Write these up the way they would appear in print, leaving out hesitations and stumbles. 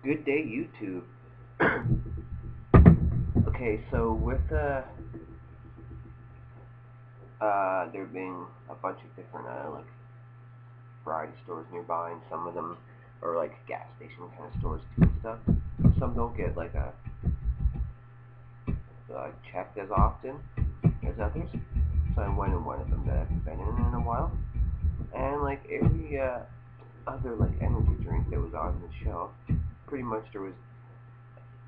Good day, YouTube. Okay, so with there being a bunch of different like variety stores nearby, and some of them are like gas station kind of stores too and stuff. Some don't get like a checked as often as others. So I went in one of them that I haven't been in a while, and like every other like energy drink that was on the shelf, pretty much there was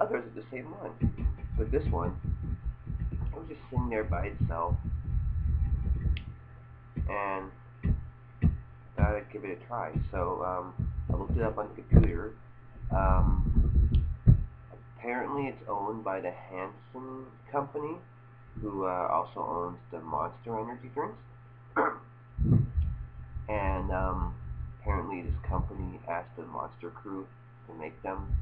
others of the same one. But this one, it was just sitting there by itself, and thought I'd give it a try. So I looked it up on the computer. Um, Apparently, it's owned by the Hanson Company, who also owns the Monster energy drinks. And apparently, this company asked the Monster crew to make them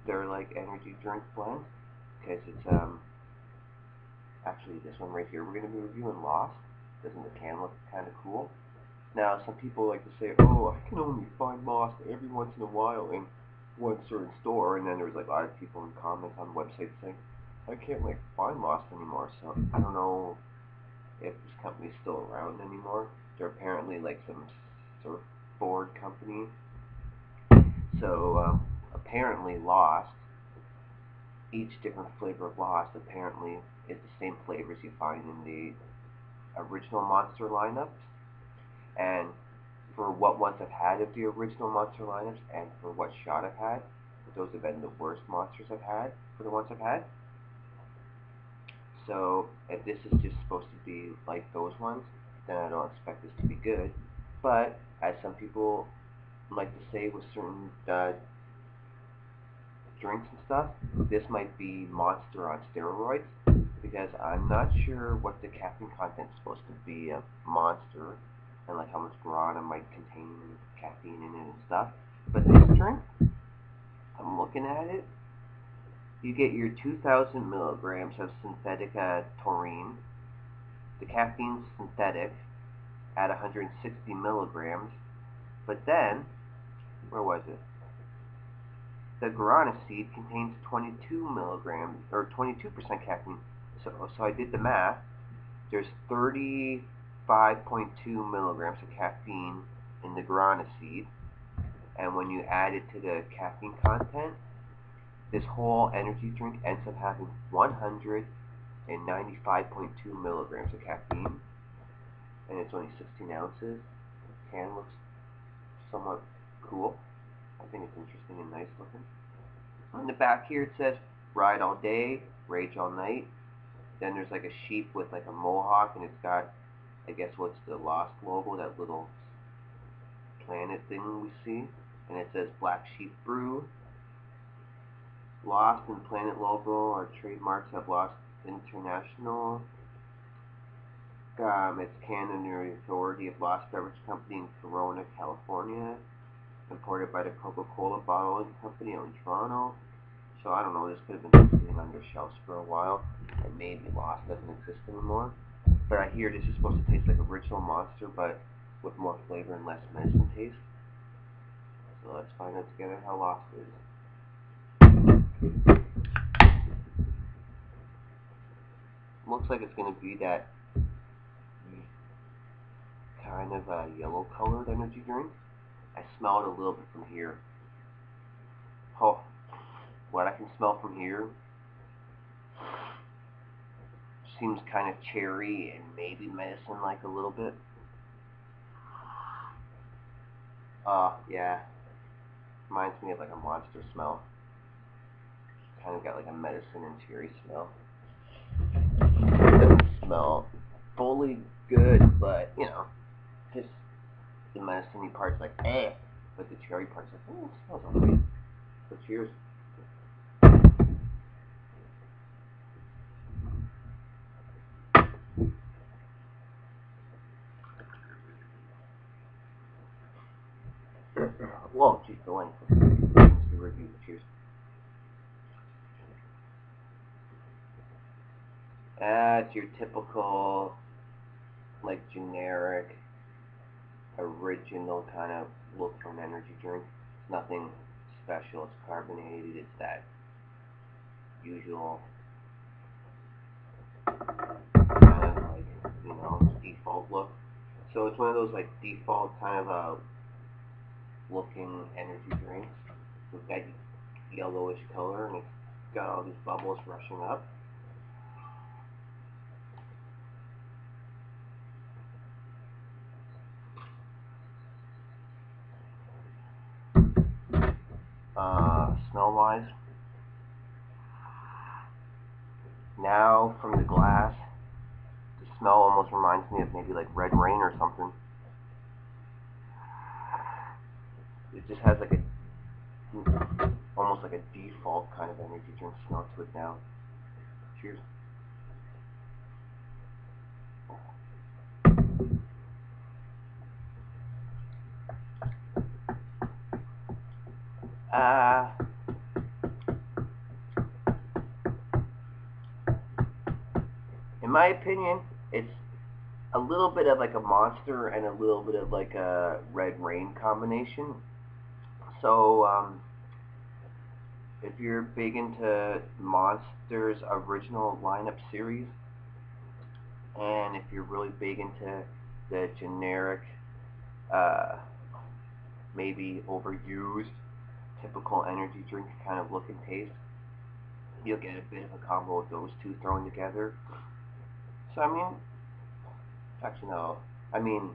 their like energy drink blend, because it's actually this one right here. We're gonna be reviewing Lost. Doesn't the can look kind of cool? Now, some people like to say, "Oh, I can only find Lost every once in a while in one certain store," and then there's like a lot of people in comments on websites saying, "I can't like find Lost anymore." So I don't know if this company's still around anymore. They're apparently like some surfboard company. So apparently, Lost, each different flavor of Lost apparently is the same flavors you find in the original Monster lineup. And for what ones I've had of the original monster lineups and for what shot I've had, those have been the worst monsters I've had for the ones I've had. So if this is just supposed to be like those ones, then I don't expect this to be good. But as some people like to say with certain drinks and stuff, this might be monster on steroids, because I'm not sure what the caffeine content is supposed to be of monster and like how much guarana might contain caffeine in it and stuff. But this drink, I'm looking at it, you get your 2,000 milligrams of synthetic taurine. The caffeine's synthetic at 160 milligrams, but then, where was it? The guarana seed contains 22 milligrams or 22% caffeine. So I did the math. There's 35.2 milligrams of caffeine in the guarana seed, and when you add it to the caffeine content, this whole energy drink ends up having 195.2 milligrams of caffeine, and it's only 16 ounces. The can looks somewhat cool. I think it's interesting and nice looking. On the back here it says ride all day, rage all night. Then there's like a sheep with like a mohawk, and it's got, I guess, what's the Lost logo, that little planet thing we see. And it says Black Sheep Brew. Lost and Planet logo are trademarks of Lost International. It's canned under the authority of Lost Beverage Company in Corona, California. Imported by the Coca-Cola Bottling Company out in Toronto. So I don't know, this could have been sitting on their shelves for a while, and maybe Lost doesn't exist anymore. But I hear this is supposed to taste like original Monster, but with more flavor and less medicine taste. So let's find out together how Lost is. Looks like it's going to be that kind of a yellow colored energy drink. I smell it a little bit from here. Oh, what I can smell from here seems kind of cherry and maybe medicine like a little bit. Yeah. Reminds me of like a monster smell. Kind of got like a medicine and cherry smell. It doesn't smell fully good, but you know, just the medicine part's like but the cherry part's like, oh, it smells alright. So cheers. Whoa, geez, the length. Let's do a review. Cheers. It's your typical, like, generic, original kind of look for an energy drink. Nothing special. It's carbonated. It's that usual kind of like, default look. So it's one of those like default kind of looking energy drinks with that yellowish color, and it's got all these bubbles rushing up. Smell-wise, now from the glass, the smell almost reminds me of maybe like red rain or something. It just has like almost like a default kind of energy drink smell to it now. Cheers. Uh, in my opinion, it's a little bit of like a Monster and a little bit of like a Red Rain combination. So, if you're big into Monster's original lineup series, and if you're really big into the generic, uh, maybe overused, typical energy drink kind of look and taste, you'll get a bit of a combo of those two thrown together. So, I mean, actually no, I mean,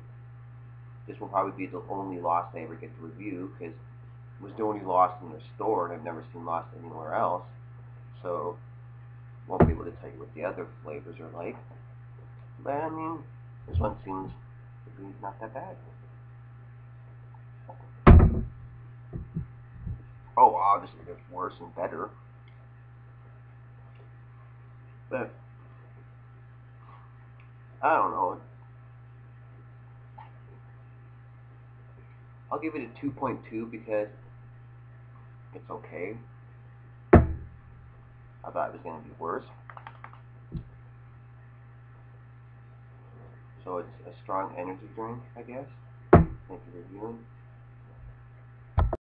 this will probably be the only Lost I ever get to review, because it was the only Lost in their store, and I've never seen Lost anywhere else, so won't be able to tell you what the other flavors are like. But I mean, this one seems to be not that bad. Oh wow, this is worse and better. But I don't know. I'll give it a 2.2 because it's okay. I thought it was going to be worse. So it's a strong energy drink, I guess. Thank you for reviewing.